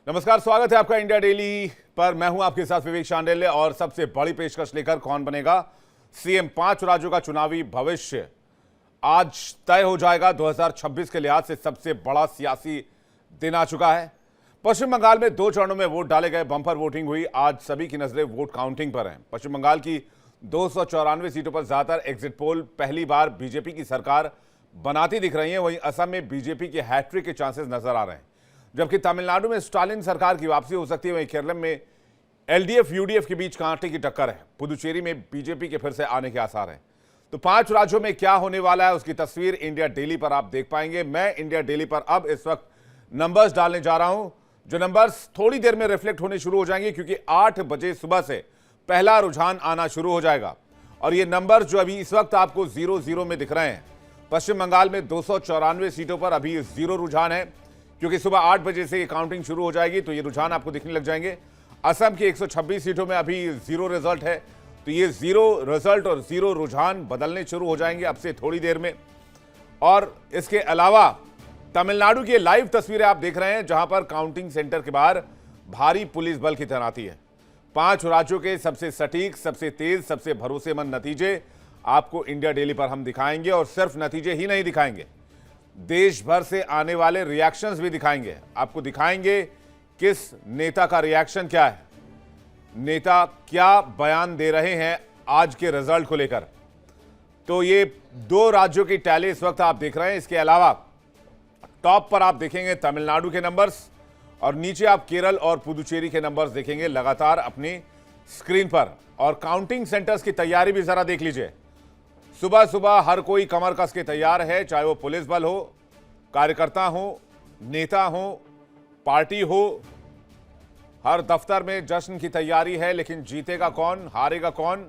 नमस्कार, स्वागत है आपका इंडिया डेली पर। मैं हूं आपके साथ विवेक शांडिल्य और सबसे बड़ी पेशकश लेकर कौन बनेगा सीएम। 5 राज्यों का चुनावी भविष्य आज तय हो जाएगा। 2026 के लिहाज से सबसे बड़ा सियासी दिन आ चुका है। पश्चिम बंगाल में 2 चरणों में वोट डाले गए, बम्पर वोटिंग हुई। आज सभी की नजरें वोट काउंटिंग पर हैं। पश्चिम बंगाल की 294 सीटों पर ज्यादातर एग्जिट पोल पहली बार बीजेपी की सरकार बनाती दिख रही है। वहीं असम में बीजेपी के हैट्रिक के चांसेस नजर आ रहे हैं, जबकि तमिलनाडु में स्टालिन सरकार की वापसी हो सकती है। वहीं केरल में एलडीएफ यूडीएफ के बीच कांटे की टक्कर है। पुदुचेरी में बीजेपी के फिर से आने के आसार हैं। तो 5 राज्यों में क्या होने वाला है उसकी तस्वीर इंडिया डेली पर आप देख पाएंगे। मैं इंडिया डेली पर अब इस वक्त नंबर्स डालने जा रहा हूं, जो नंबर्स थोड़ी देर में रिफ्लेक्ट होने शुरू हो जाएंगे, क्योंकि 8 बजे सुबह से पहला रुझान आना शुरू हो जाएगा। और ये नंबर जो अभी इस वक्त आपको 0-0 में दिख रहे हैं, पश्चिम बंगाल में 294 सीटों पर अभी 0 रुझान है, क्योंकि सुबह 8 बजे से ये काउंटिंग शुरू हो जाएगी तो ये रुझान आपको दिखने लग जाएंगे। असम की 126 सीटों में अभी 0 रिजल्ट है, तो ये 0 रिजल्ट और 0 रुझान बदलने शुरू हो जाएंगे अब से थोड़ी देर में। और इसके अलावा तमिलनाडु की लाइव तस्वीरें आप देख रहे हैं, जहां पर काउंटिंग सेंटर के बाहर भारी पुलिस बल की तैनाती है। 5 राज्यों के सबसे सटीक, सबसे तेज, सबसे भरोसेमंद नतीजे आपको इंडिया डेली पर हम दिखाएंगे। और सिर्फ नतीजे ही नहीं दिखाएंगे, देश भर से आने वाले रिएक्शंस भी दिखाएंगे। आपको दिखाएंगे किस नेता का रिएक्शन क्या है, नेता क्या बयान दे रहे हैं आज के रिजल्ट को लेकर। तो ये 2 राज्यों की टैली इस वक्त आप देख रहे हैं। इसके अलावा टॉप पर आप देखेंगे तमिलनाडु के नंबर्स और नीचे आप केरल और पुदुचेरी के नंबर्स देखेंगे लगातार अपनी स्क्रीन पर। और काउंटिंग सेंटर्स की तैयारी भी जरा देख लीजिए। सुबह सुबह हर कोई कमर कस के तैयार है, चाहे वो पुलिस बल हो, कार्यकर्ता हो, नेता हो, पार्टी हो। हर दफ्तर में जश्न की तैयारी है, लेकिन जीतेगा कौन, हारेगा कौन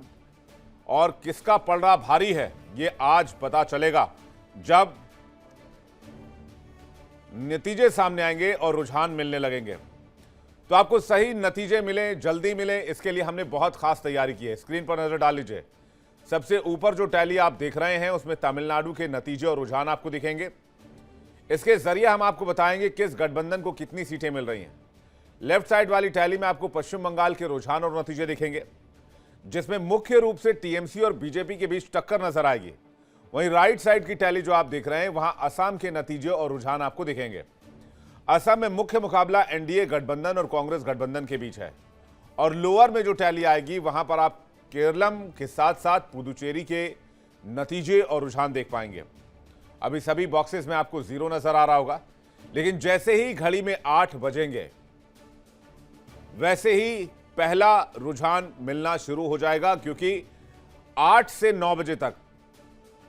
और किसका पलड़ा भारी है, ये आज पता चलेगा जब नतीजे सामने आएंगे और रुझान मिलने लगेंगे। तो आपको सही नतीजे मिले, जल्दी मिले, इसके लिए हमने बहुत खास तैयारी की है। स्क्रीन पर नजर डाल लीजिए। सबसे ऊपर जो टैली आप देख रहे हैं उसमें तमिलनाडु के नतीजे और रुझान आपको दिखेंगे। इसके जरिए हम आपको बताएंगे किस गठबंधन को कितनी सीटें मिल रही हैं। लेफ्ट साइड वाली टैली में आपको पश्चिम बंगाल के रुझान और नतीजे दिखेंगे, जिसमें मुख्य रूप से टीएमसी और बीजेपी के बीच टक्कर नजर आएगी। वहीं राइट साइड की टैली जो आप देख रहे हैं, वहां असम के नतीजे और रुझान आपको दिखेंगे। असम में मुख्य मुकाबला एनडीए गठबंधन और कांग्रेस गठबंधन के बीच है। और लोअर में जो टैली आएगी वहां पर आप केरलम के साथ साथ पुदुचेरी के नतीजे और रुझान देख पाएंगे। अभी सभी बॉक्सेस में आपको 0 नजर आ रहा होगा, लेकिन जैसे ही घड़ी में 8 बजेंगे वैसे ही पहला रुझान मिलना शुरू हो जाएगा, क्योंकि 8 से 9 बजे तक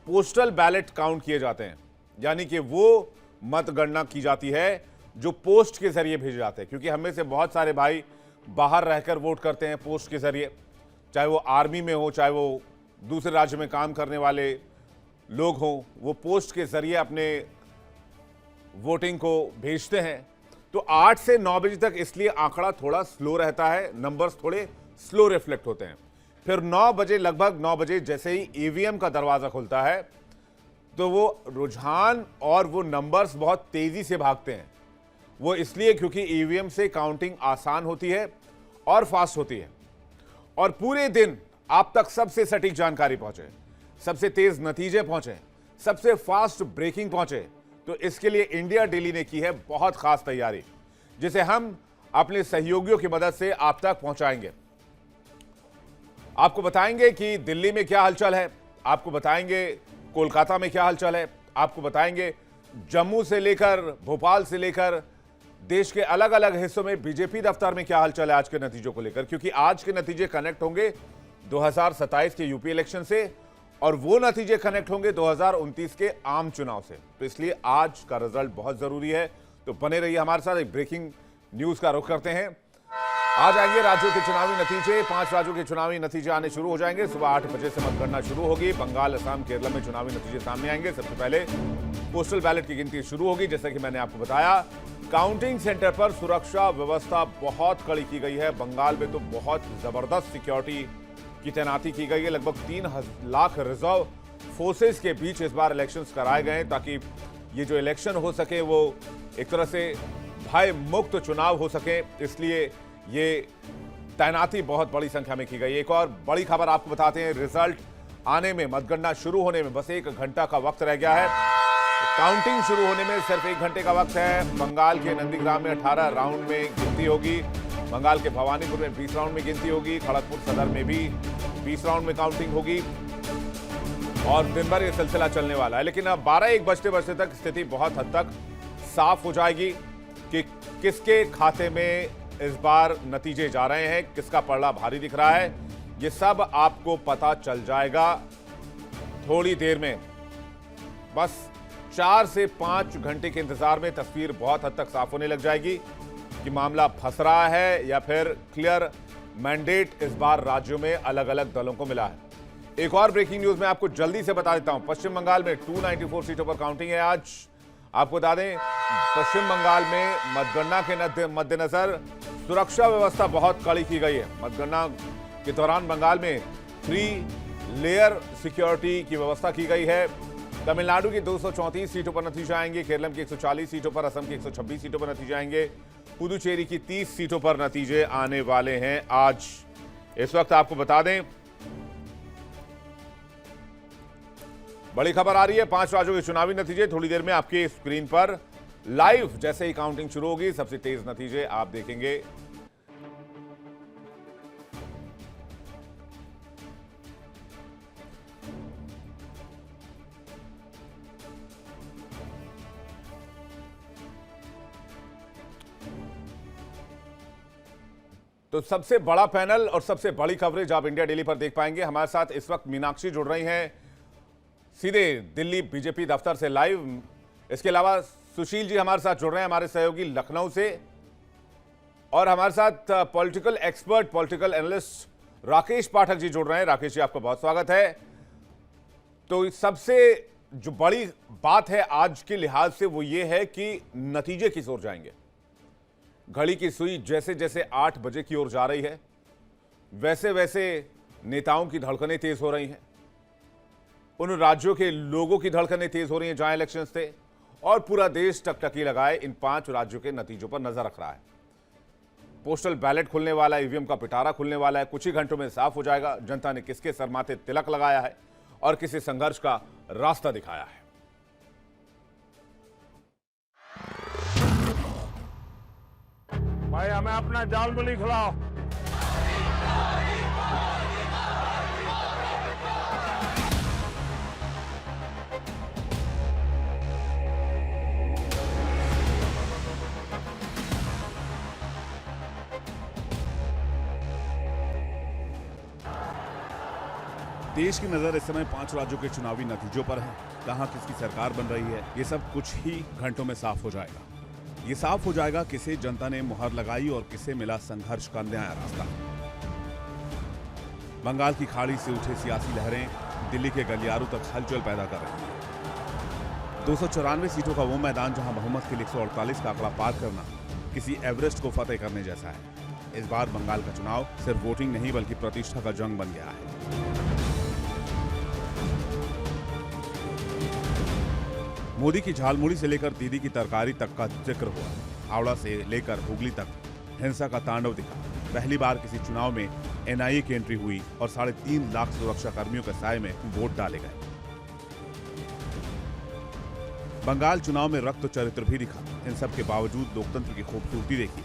पोस्टल बैलेट काउंट किए जाते हैं। यानी कि वो मतगणना की जाती है जो पोस्ट के जरिए भेजे जाते हैं, क्योंकि हमें से बहुत सारे भाई बाहर रहकर वोट करते हैं पोस्ट के जरिए, चाहे वो आर्मी में हो, चाहे वो दूसरे राज्य में काम करने वाले लोग हों, वो पोस्ट के जरिए अपने वोटिंग को भेजते हैं। तो 8 से 9 बजे तक इसलिए आंकड़ा थोड़ा स्लो रहता है, नंबर्स थोड़े स्लो रिफ्लेक्ट होते हैं। फिर 9 बजे, लगभग 9 बजे जैसे ही ईवीएम का दरवाजा खुलता है तो वो रुझान और वो नंबर्स बहुत तेजी से भागते हैं। वो इसलिए क्योंकि ईवीएम से काउंटिंग आसान होती है और फास्ट होती है, और पूरे दिन आप तक सबसे सटीक जानकारी पहुंचे, सबसे तेज नतीजे पहुंचे, सबसे फास्ट ब्रेकिंग पहुंचे। तो इसके लिए इंडिया डेली ने की है बहुत खास तैयारी, जिसे हम अपने सहयोगियों की मदद से आप तक पहुंचाएंगे। आपको बताएंगे कि दिल्ली में क्या हलचल है, आपको बताएंगे कोलकाता में क्या हलचल है, आपको बताएंगे जम्मू से लेकर भोपाल से लेकर देश के अलग अलग हिस्सों में बीजेपी दफ्तर में क्या हालचाल है आज के नतीजों को लेकर, क्योंकि आज के नतीजे कनेक्ट होंगे 2027 के यूपी इलेक्शन से और वो नतीजे कनेक्ट होंगे 2029 के आम चुनाव से। तो इसलिए आज का रिजल्ट बहुत जरूरी है। तो बने रहिए हमारे साथ। एक ब्रेकिंग न्यूज का रुख करते हैं। आज आएंगे राज्यों के चुनावी नतीजे। 5 राज्यों के चुनावी नतीजे आने शुरू हो जाएंगे। सुबह 8 बजे से मतगणना शुरू होगी। बंगाल, असम, केरल में चुनावी नतीजे सामने आएंगे। सबसे पहले पोस्टल बैलेट की गिनती शुरू होगी। जैसा कि मैंने आपको बताया, काउंटिंग सेंटर पर सुरक्षा व्यवस्था बहुत कड़ी की गई है। बंगाल में तो बहुत जबरदस्त सिक्योरिटी की तैनाती की गई है। लगभग 3 लाख रिजर्व फोर्सेस के बीच इस बार इलेक्शंस कराए गए हैं, ताकि ये जो इलेक्शन हो सके वो एक तरह से भय मुक्त चुनाव हो सके, इसलिए ये तैनाती बहुत बड़ी संख्या में की गई। एक और बड़ी खबर आपको बताते हैं, रिजल्ट आने में, मतगणना शुरू होने में बस 1 घंटा का वक्त रह गया है। काउंटिंग शुरू होने में सिर्फ 1 घंटे का वक्त है। बंगाल के नंदीग्राम में 18 राउंड में गिनती होगी, बंगाल के भवानीपुर में 20 राउंड में गिनती होगी, खड़गपुर सदर में भी 20 राउंड में काउंटिंग होगी और दिन भर ये सिलसिला चलने वाला है। लेकिन अब 12-1 बजते तक स्थिति बहुत हद तक साफ हो जाएगी कि किसके खाते में इस बार नतीजे जा रहे हैं, किसका पलड़ा भारी दिख रहा है। ये सब आपको पता चल जाएगा थोड़ी देर में। बस 4 से 5 घंटे के इंतजार में तस्वीर बहुत हद तक साफ होने लग जाएगी कि मामला फंस रहा है या फिर क्लियर मैंडेट इस बार राज्यों में अलग अलग दलों को मिला है। एक और ब्रेकिंग न्यूज मैं आपको जल्दी से बता देता हूं। पश्चिम बंगाल में 294 सीटों पर काउंटिंग है आज। आपको बता दें, पश्चिम बंगाल में मतगणना के मद्देनजर सुरक्षा व्यवस्था बहुत कड़ी की गई है। मतगणना के दौरान बंगाल में 3 लेयर सिक्योरिटी की व्यवस्था की गई है। तमिलनाडु की 234 सीटों पर नतीजे आएंगे, केरल की 140 सीटों पर, असम की 126 सीटों पर नतीजे आएंगे, पुदुचेरी की 30 सीटों पर नतीजे आने वाले हैं आज। इस वक्त आपको बता दें, बड़ी खबर आ रही है, 5 राज्यों के चुनावी नतीजे थोड़ी देर में आपके स्क्रीन पर लाइव। जैसे ही काउंटिंग शुरू होगी, सबसे तेज नतीजे आप देखेंगे। तो सबसे बड़ा पैनल और सबसे बड़ी कवरेज आप इंडिया डेली पर देख पाएंगे। हमारे साथ इस वक्त मीनाक्षी जुड़ रही हैं सीधे दिल्ली बीजेपी दफ्तर से लाइव। इसके अलावा सुशील जी हमारे साथ जुड़ रहे हैं, हमारे सहयोगी लखनऊ से, और हमारे साथ political expert, political analyst Rakesh Pathak ji जुड़ रहे हैं। राकेश जी, आपका बहुत स्वागत है। तो सबसे जो बड़ी बात है आज के लिहाज से वो ये है कि नतीजे किस ओर जाएंगे। घड़ी की सुई जैसे जैसे 8 बजे की ओर जा रही है, वैसे वैसे नेताओं की धड़कनें तेज हो रही हैं, उन राज्यों के लोगों की धड़कनें तेज हो रही हैं जहां इलेक्शंस थे, और पूरा देश टकटकी लगाए इन 5 राज्यों के नतीजों पर नजर रख रहा है। पोस्टल बैलेट खुलने वाला है, ईवीएम का पिटारा खुलने वाला है। कुछ ही घंटों में साफ हो जाएगा जनता ने किसके सर माथे तिलक लगाया है और किसी संघर्ष का रास्ता दिखाया है। भाई हमें अपना जाल बुली खिलाओ। देश की नजर इस समय 5 राज्यों के चुनावी नतीजों पर है। कहां किसकी सरकार बन रही है, ये सब कुछ ही घंटों में साफ हो जाएगा। ये साफ हो जाएगा किसे जनता ने मुहर लगाई और किसे मिला संघर्ष का नया रास्ता। बंगाल की खाड़ी से उठे सियासी लहरें दिल्ली के गलियारों तक हलचल पैदा कर रही हैं। 294 सीटों का वो मैदान जहां बहुमत के लिए 148 का आंकड़ा पार करना किसी एवरेस्ट को फतेह करने जैसा है। इस बार बंगाल का चुनाव सिर्फ वोटिंग नहीं बल्कि प्रतिष्ठा का जंग बन गया है। मोदी की झालमुड़ी से लेकर दीदी की तरकारी तक का जिक्र हुआ। हावड़ा से लेकर हुगली तक हिंसा का तांडव दिखा। पहली बार किसी चुनाव में एनआईए की एंट्री हुई और 3.5 लाख सुरक्षा कर्मियों के साए में वोट डाले गए। बंगाल चुनाव में रक्त चरित्र भी दिखा। इन सब के बावजूद लोकतंत्र की खूबसूरती देखी।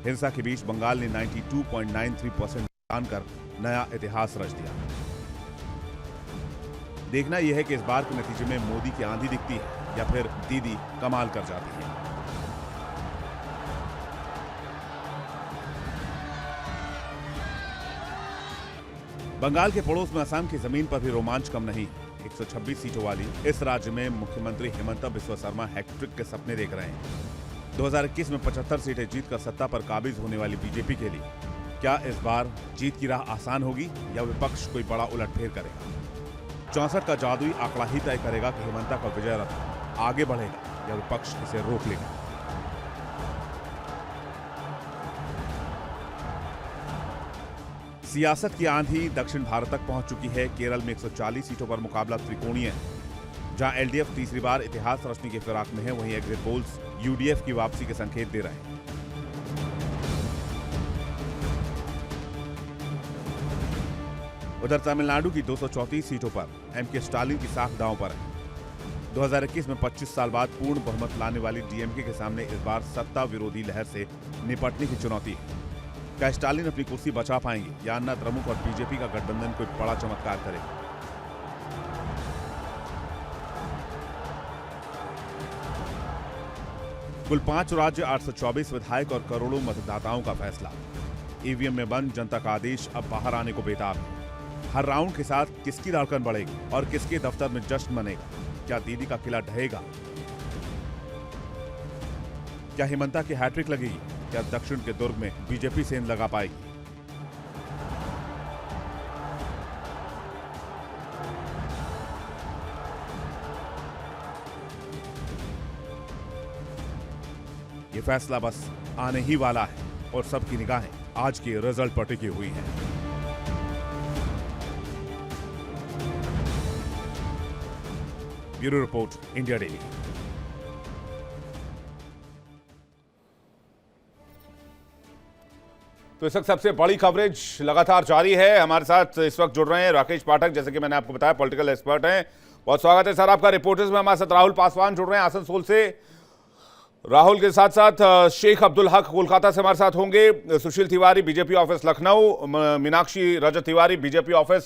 हिंसा के बीच बंगाल ने 92.93% मतदान कर नया इतिहास रच दिया। देखना यह है कि इस बार के नतीजे में मोदी की आंधी दिखती है या फिर दीदी कमाल कर जाती है। बंगाल के पड़ोस में असम की जमीन पर भी रोमांच कम नहीं। 126 सीटों वाली इस राज्य में मुख्यमंत्री हिमंता बिस्वा शर्मा हैट्रिक के सपने देख रहे हैं। 2021 में 75 सीटें जीतकर सत्ता पर काबिज होने वाली बीजेपी के लिए क्या इस बार जीत की राह आसान होगी या विपक्ष कोई बड़ा उलटफेर करेगा। 64 का जादुई आंकड़ा ही तय करेगा कि हिमंता का विजय रथ आगे बढ़ेगा या विपक्ष इसे रोक लेगा। सियासत की आंधी दक्षिण भारत तक पहुंच चुकी है। केरल में 140 सीटों पर मुकाबला त्रिकोणीय है। जहां एलडीएफ तीसरी बार इतिहास रचने की फिराक में है, वहीं एग्जिट पोल्स यूडीएफ की वापसी के संकेत दे रहे हैं। उधर तमिलनाडु की 234 सीटों पर एमके स्टालिन की साख दांव पर है। 2021 में 25 साल बाद पूर्ण बहुमत लाने वाली डीएमके के सामने इस बार सत्ता विरोधी लहर से निपटने की चुनौती है। क्या स्टालिन अपनी कुर्सी बचा पाएंगे या अन्ना द्रमुक और बीजेपी का गठबंधन कोई बड़ा चमत्कार करेगा? कुल 5 राज्य, 824 विधायक और करोड़ों मतदाताओं का फैसला। ईवीएम में बंद जनता का आदेश अब बाहर आने को बेताब है। हर राउंड के साथ किसकी धड़कन बढ़ेगी और किसके दफ्तर में जश्न मनेगा? क्या दीदी का किला ढहेगा? क्या हेमंता की हैट्रिक लगेगी? क्या दक्षिण के दुर्ग में बीजेपी सेंध लगा पाएगी? ये फैसला बस आने ही वाला है और सबकी निगाहें आज के रिजल्ट पर टिकी हुई हैं। Bureau report, India daily. तो इस वक्त सबसे बड़ी कवरेज लगातार जारी है। हमारे साथ इस वक्त जुड़ रहे हैं राकेश पाठक, जैसे कि मैंने आपको बताया पॉलिटिकल एक्सपर्ट हैं। बहुत स्वागत है सर आपका। रिपोर्टर्स में हमारे साथ राहुल पासवान जुड़ रहे हैं आसनसोल से। राहुल के साथ साथ शेख अब्दुल हक कोलकाता से हमारे साथ होंगे। Sushil Tiwari BJP office Lucknow, Meenakshi Rajat Tiwari BJP office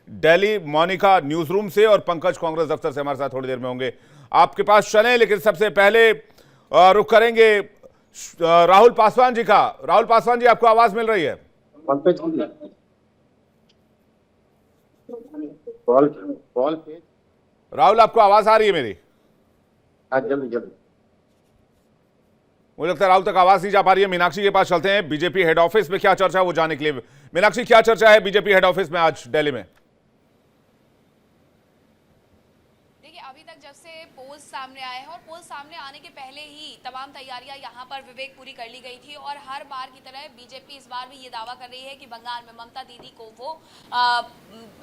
Delhi, Monika newsroom से, और पंकज कांग्रेस दफ्तर से हमारे साथ थोड़ी देर में होंगे। आपके पास चलें, लेकिन सबसे पहले रुख करेंगे राहुल पासवान जी का। राहुल पासवान जी, आपको आवाज मिल रही है? राहुल, आपको आवाज आ रही है मेरी? जल्दी मुझे लगता है राहुल तक आवाज नहीं जा पा रही है। मीनाक्षी के पास चलते हैं। बीजेपी हेड ऑफिस में क्या चर्चा है वो जानने के लिए। मीनाक्षी, क्या चर्चा है बीजेपी हेड ऑफिस में आज दिल्ली में? अभी तक जब से पोल्स सामने आए हैं और पोल्स सामने आने के पहले ही तमाम तैयारियां यहां पर विवेक पूरी कर ली गई थी, और हर बार की तरह बीजेपी इस बार भी ये दावा कर रही है कि बंगाल में ममता दीदी को वो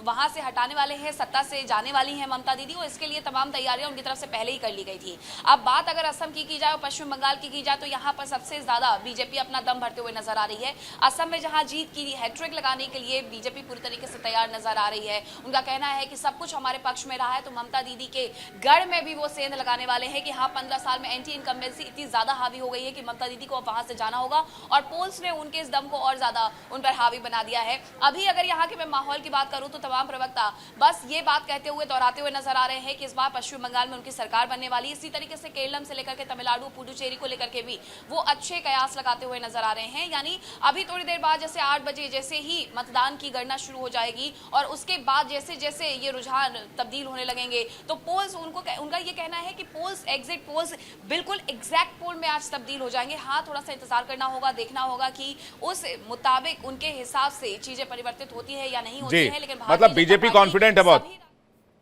वहां से हटाने वाले हैं, सत्ता से जाने वाली हैं ममता दीदी, और इसके लिए तमाम तैयारियां उनकी तरफ से पहले ही कर ली गई थी। अब बात अगर असम की जाए और पश्चिम बंगाल की जाए तो यहाँ पर सबसे ज्यादा बीजेपी अपना दम भरते हुए नजर आ रही है। असम में जहां जीत की हैट्रिक लगाने के लिए बीजेपी पूरी तरीके से तैयार नजर आ रही है। उनका कहना है कि सब कुछ हमारे पक्ष में रहा है, तो ममता दीदी के गढ़ में भी वो सेंध लगाने वाले हैं कि हाँ, 15 साल में एंटी इनकम्बेंसी इतनी ज्यादा हावी हो गई है कि ममता दीदी को अब वहां से जाना होगा, और पोल्स ने उनके इस दम को और ज्यादा उन पर हावी बना दिया है। अभी अगर यहाँ के मैं माहौल की बात करूं तो तमाम प्रवक्ता बस ये बात कहते हुए, दोहराते हुए नजर आ रहे हैं कि इस बार पश्चिम बंगाल में उनकी सरकार बनने वाली है। इसी तरीके से केरलम से लेकर के तमिलनाडु, पुडुचेरी को लेकर के भी वो अच्छे कयास लगाते हुए नजर आ रहे हैं। यानी अभी थोड़ी देर बाद जैसे 8 बजे जैसे ही मतदान की गणना शुरू हो जाएगी और उसके बाद जैसे जैसे ये रुझान तब्दील होने लगेंगे तो पोल्स उनका ये कहना है कि पोल्स, एग्जिट पोल्स बिल्कुल एग्जैक्ट पोल में आज तब्दील हो जाएंगे। हाँ, थोड़ा सा इंतजार करना होगा, देखना होगा कि उस मुताबिक उनके हिसाब से चीजें परिवर्तित होती है या नहीं होती है। लेकिन मतलब बीजेपी कॉन्फिडेंट है बहुत,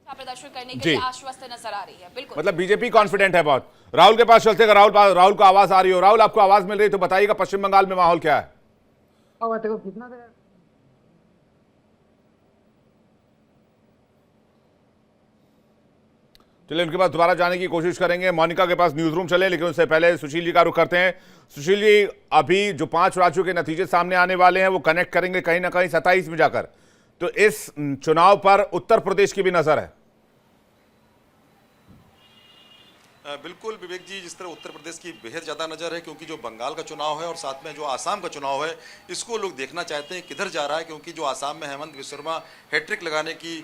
प्रदर्शन करने के लिए आश्वस्त नजर आ रही है। बिल्कुल, मतलब बीजेपी कॉन्फिडेंट है बहुत। राहुल के पास चलते हैं। राहुल को आवाज आ रही हो? राहुल, आपको आवाज मिल रही तो बताइएगा पश्चिम बंगाल में माहौल क्या है? चलिए उनके पास दोबारा जाने की कोशिश करेंगे। मोनिका के पास न्यूज रूम चले, लेकिन उससे पहले सुशील जी का रुख करते हैं। सुशील जी, अभी जो 5 राज्यों के नतीजे सामने आने वाले हैं वो कनेक्ट करेंगे कहीं ना कहीं 27 में जाकर, तो इस चुनाव पर उत्तर प्रदेश की भी नजर है। बिल्कुल विवेक जी, जिस तरह उत्तर प्रदेश की बेहद ज़्यादा नज़र है, क्योंकि जो बंगाल का चुनाव है और साथ में जो आसाम का चुनाव है इसको लोग देखना चाहते हैं किधर जा रहा है, क्योंकि जो आसाम में हेमंत विश्व शर्मा हैट्रिक लगाने की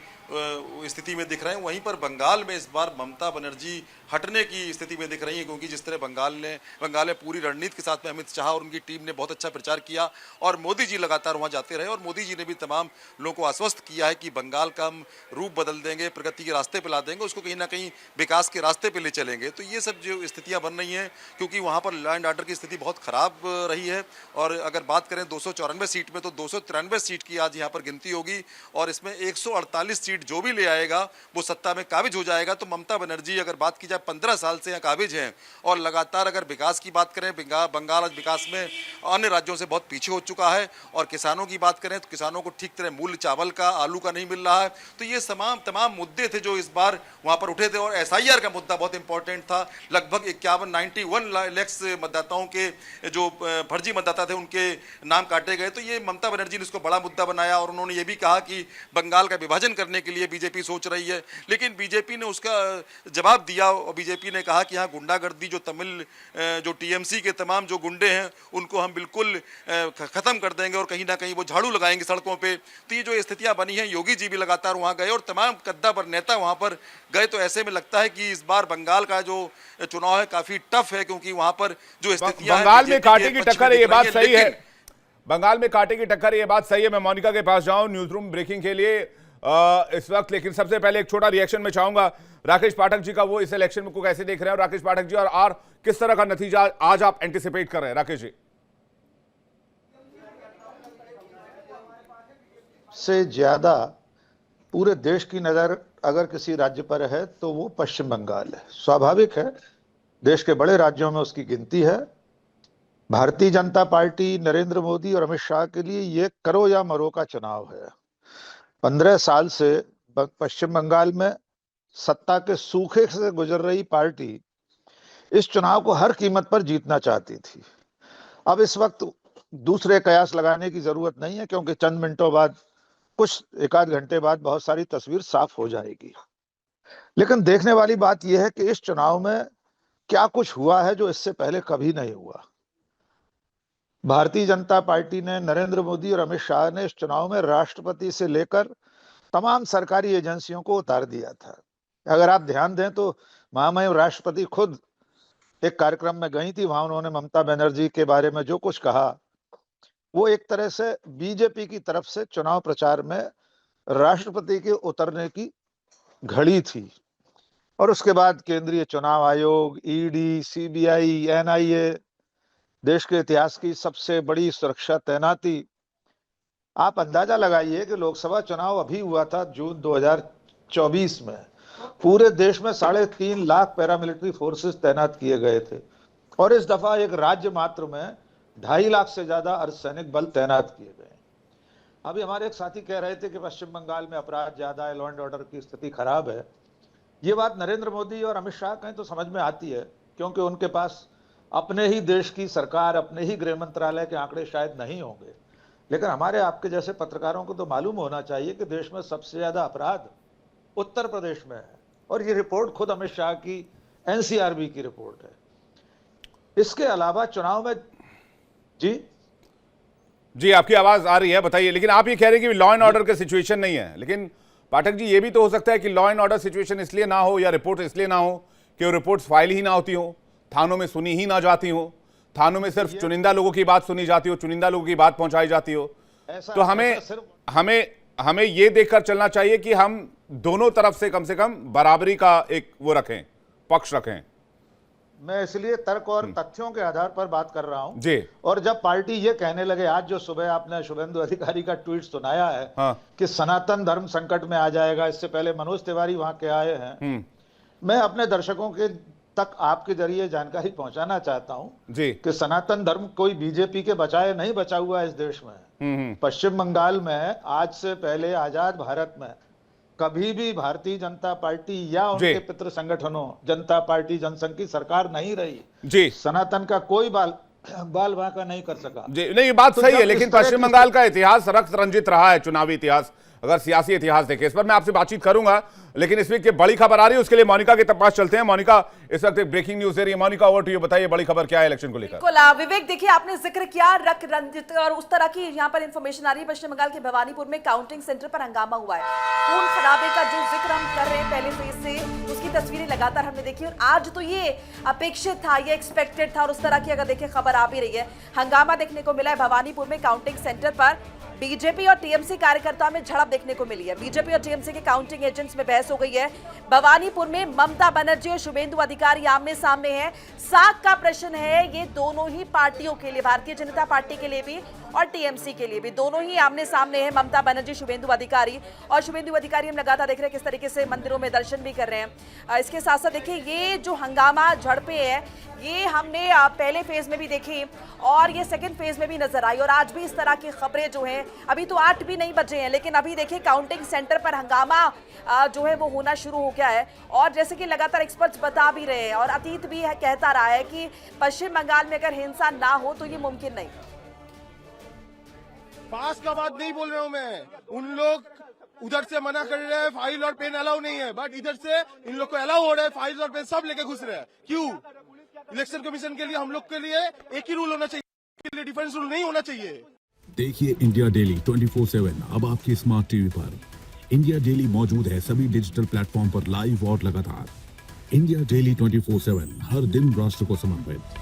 स्थिति में दिख रहे हैं, वहीं पर बंगाल में इस बार ममता बनर्जी हटने की स्थिति में दिख रही है, क्योंकि जिस तरह बंगाल में पूरी रणनीति के साथ में अमित शाह और उनकी टीम ने बहुत अच्छा प्रचार किया और मोदी जी लगातार वहां जाते रहे, और मोदी जी ने भी तमाम लोगों को आश्वस्त किया है कि बंगाल का हम रूप बदल देंगे, प्रगति के रास्ते पर ला देंगे, उसको कहीं ना कहीं विकास के रास्ते पर ले चलेंगे। तो ये सब जो स्थितियां बन रही हैं, क्योंकि वहां पर लॉ एंड ऑर्डर की स्थिति बहुत खराब रही है, और अगर बात करें 294 सीट में तो 293 सीट की आज यहाँ पर गिनती होगी, और इसमें 148 सीट सीट जो भी ले आएगा वो सत्ता में काबिज हो जाएगा। तो ममता बनर्जी, अगर बात की जाए 15 साल से यहाँ काबिज हैं और लगातार अगर विकास की बात करें, बंगाल आज विकास में अन्य राज्यों से बहुत पीछे हो चुका है। और किसानों की बात करें तो किसानों को ठीक तरह मूल्य चावल का, आलू का नहीं मिल रहा है। तो ये तमाम मुद्दे थे जो इस बार वहाँ पर उठे थे। और SIR का मुद्दा बहुत इंपॉर्टेंट था। लगभग 91 लाख मतदाताओं के जो फर्जी मतदाता थे उनके नाम काटे गए। तो ये ममता बनर्जी ने इसको बड़ा मुद्दा बनाया और उन्होंने ये भी कहा कि बंगाल का विभाजन करने के लिए बीजेपी सोच रही है। लेकिन बीजेपी ने उसका जवाब दिया और बीजेपी ने कहा कि हाँ, गुंडागर्दी जो तमिल जो TMC के तमाम जो गुंडे हैं उनको हम बिल्कुल खत्म कर देंगे और कहीं ना कहीं वो झाड़ू लगाएंगे सड़कों पे। तो ये जो स्थितियां बनी हैं, योगी जी भी लगातार वहां गए और तमाम कद्दावर नेता वहां पर गए। तो ऐसे में लगता है कि इस बार बंगाल का जो चुनाव है काफी टफ है, क्योंकि वहां पर जो स्थितियां बंगाल में कांटे की टक्कर है, ये बात सही है। बंगाल में कांटे की टक्कर है, ये बात सही है। मैं मोनिका के पास जाऊं न्यूज रूम ब्रेकिंग के लिए इस वक्त, लेकिन सबसे पहले एक छोटा रिएक्शन में चाहूंगा राकेश पाठक जी का। वो इस इलेक्शन को कैसे देख रहे हैं राकेश पाठक जी, और किस तरह का नतीजा आज आप एंटिसिपेट कर रहे हैं राकेश जी? से ज्यादा पूरे देश की नजर अगर किसी राज्य पर है तो वो पश्चिम बंगाल है। स्वाभाविक है, देश के बड़े राज्यों में उसकी गिनती है। भारतीय जनता पार्टी, नरेंद्र मोदी और अमित शाह के लिए ये करो या मरो का चुनाव है। 15 साल से पश्चिम बंगाल में सत्ता के सूखे से गुजर रही पार्टी इस चुनाव को हर कीमत पर जीतना चाहती थी। अब इस वक्त दूसरे कयास लगाने की जरूरत नहीं है, क्योंकि चंद मिनटों बाद, कुछ एक आध घंटे बाद बहुत सारी तस्वीर साफ हो जाएगी। लेकिन देखने वाली बात यह है कि इस चुनाव में क्या कुछ हुआ है जो इससे पहले कभी नहीं हुआ। भारतीय जनता पार्टी ने, नरेंद्र मोदी और अमित शाह ने इस चुनाव में राष्ट्रपति से लेकर तमाम सरकारी एजेंसियों को उतार दिया था। अगर आप ध्यान दें तो महामहिम राष्ट्रपति खुद एक कार्यक्रम में गई थी, वहां उन्होंने ममता बनर्जी के बारे में जो कुछ कहा वो एक तरह से बीजेपी की तरफ से चुनाव प्रचार में राष्ट्रपति के उतरने की घड़ी थी। और उसके बाद केंद्रीय चुनाव आयोग, ED, CBI, NIA, देश के इतिहास की सबसे बड़ी सुरक्षा तैनाती। आप अंदाजा लगाइए कि लोकसभा चुनाव अभी हुआ था जून 2024 में, पूरे देश में 3.5 लाख पैरामिलिट्री फोर्सेस तैनात किए गए थे और इस दफा एक राज्य मात्र में 2.5 लाख से ज्यादा अर्धसैनिक बल तैनात किए गए। अभी हमारे एक साथी कह रहे थे कि पश्चिम बंगाल में अपराध ज्यादा है, लॉ एंड ऑर्डर की स्थिति खराब है। ये बात नरेंद्र मोदी और अमित शाह कहें तो समझ में आती है, क्योंकि उनके पास अपने ही देश की सरकार, अपने ही गृह मंत्रालय के आंकड़े शायद नहीं होंगे। लेकिन हमारे आपके जैसे पत्रकारों को तो मालूम होना चाहिए कि देश में सबसे ज्यादा अपराध उत्तर प्रदेश में है, और ये रिपोर्ट खुद अमित शाह की NCRB की रिपोर्ट है। इसके अलावा चुनाव में जी आपकी आवाज आ रही है, बताइए। लेकिन आप ये कह रहे हैं कि लॉ एंड ऑर्डर का सिचुएशन नहीं है, लेकिन पाठक जी ये भी तो हो सकता है कि लॉ एंड ऑर्डर सिचुएशन इसलिए ना हो या रिपोर्ट इसलिए ना हो कि वो रिपोर्ट्स फाइल ही ना होती हो, थानों में सुनी ही ना जाती हो, थानों में सिर्फ चुनिंदा लोगों की बात सुनी जाती हो, चुनिंदा लोगों की बात पहुंचाई जाती हो। तो हमें ये देखकर चलना चाहिए कि हम दोनों तरफ से कम बराबरी का एक वो रखें, पक्ष रखें। मैं इसलिए तर्क और तथ्यों के आधार पर बात कर रहा हूं जी। और जब पार्टी ये कहने लगे, आज जो सुबह आपने शुभेंदु अधिकारी का ट्वीट सुनाया है कि सनातन धर्म संकट में आ जाएगा, इससे पहले मनोज तिवारी वहां के आए हैं, मैं अपने दर्शकों के तक आपके जरिए जानकारी पहुंचाना चाहता हूं जी कि सनातन धर्म कोई बीजेपी के बचाए नहीं बचा हुआ है इस देश में। पश्चिम बंगाल में आज से पहले आजाद भारत में कभी भी भारतीय जनता पार्टी या उनके पितृ संगठनों, जनता पार्टी, जनसंघ की सरकार नहीं रही जी। सनातन का कोई बाल बांका नहीं कर सका जी। नहीं, ये बात सही है, लेकिन पश्चिम बंगाल का इतिहास रक्त रंजित रहा है, चुनावी इतिहास, अगर सियासी इतिहास देखें। इस पर मैं आपसे बातचीत करूंगा, लेकिन इस वीक बड़ी खबर आ रही है, उसके लिए मोनिका के पास चलते हैं। मोनिका इस वक्त एक ब्रेकिंग न्यूज दे रही है। मोनिका, ओवर टू यू, बताइए बड़ी खबर क्या है इलेक्शन को लेकर। बिल्कुल विवेक, देखिए आपने जिक्र किया रक्त रंजित और उस तरह की यहाँ पर इंफॉर्मेशन आ रही है। पश्चिम बंगाल के भवानीपुर में काउंटिंग सेंटर पर हंगामा हुआ है। खून खराबे का जो जिक्र हम कर रहे हैं पहले फेज से, उसकी तस्वीरें लगातार हमने देखी और आज तो ये अपेक्षित था, ये एक्सपेक्टेड था और उस तरह की अगर देखिए खबर आ भी रही है। हंगामा देखने को मिला है भवानीपुर में काउंटिंग सेंटर पर। बीजेपी और टीएमसी कार्यकर्ताओं में झड़प देखने को मिली है। बीजेपी और टीएमसी के काउंटिंग एजेंट्स में बहस हो गई है। भवानीपुर में ममता बनर्जी और शुभेंदु अधिकारी आमने सामने हैं। साख का प्रश्न है ये दोनों ही पार्टियों के लिए, भारतीय जनता पार्टी के लिए भी और टीएमसी के लिए भी, दोनों ही आमने सामने हैं। ममता बनर्जी, शुभेंदु अधिकारी, और शुभेंदु अधिकारी हम लगातार देख रहे हैं किस तरीके से मंदिरों में दर्शन भी कर रहे हैं। इसके साथ साथ देखिए ये जो हंगामा झड़पें है ये हमने पहले फेज में भी देखी और ये सेकंड फेज में भी नजर आई, और आज भी इस तरह की खबरें जो हैं, अभी तो 8 भी नहीं बजे हैं लेकिन अभी देखिए काउंटिंग सेंटर पर हंगामा जो है वो होना शुरू हो गया है। और जैसे कि लगातार एक्सपर्ट्स बता भी रहे हैं और अतीत भी कहता रहा है कि पश्चिम बंगाल में अगर हिंसा ना हो तो ये मुमकिन नहीं। पास का बात नहीं बोल रहा हूँ मैं, उन लोग उधर से मना कर रहे हैं, फाइल और पेन अलाउ नहीं है, बट इधर से इन लोग को अलाउ हो रहा है, फाइल और पेन सब लेके घुस रहे हैं। क्यों? इलेक्शन कमीशन के लिए हम लोग के लिए एक ही रूल होना चाहिए, के लिए डिफरेंस रूल नहीं होना चाहिए। देखिए इंडिया डेली 24/7 अब आपकी स्मार्ट टीवी पर। इंडिया डेली मौजूद है सभी डिजिटल प्लेटफॉर्म पर लाइव और लगातार। इंडिया डेली 24/7 हर दिन राष्ट्र को समर्पित।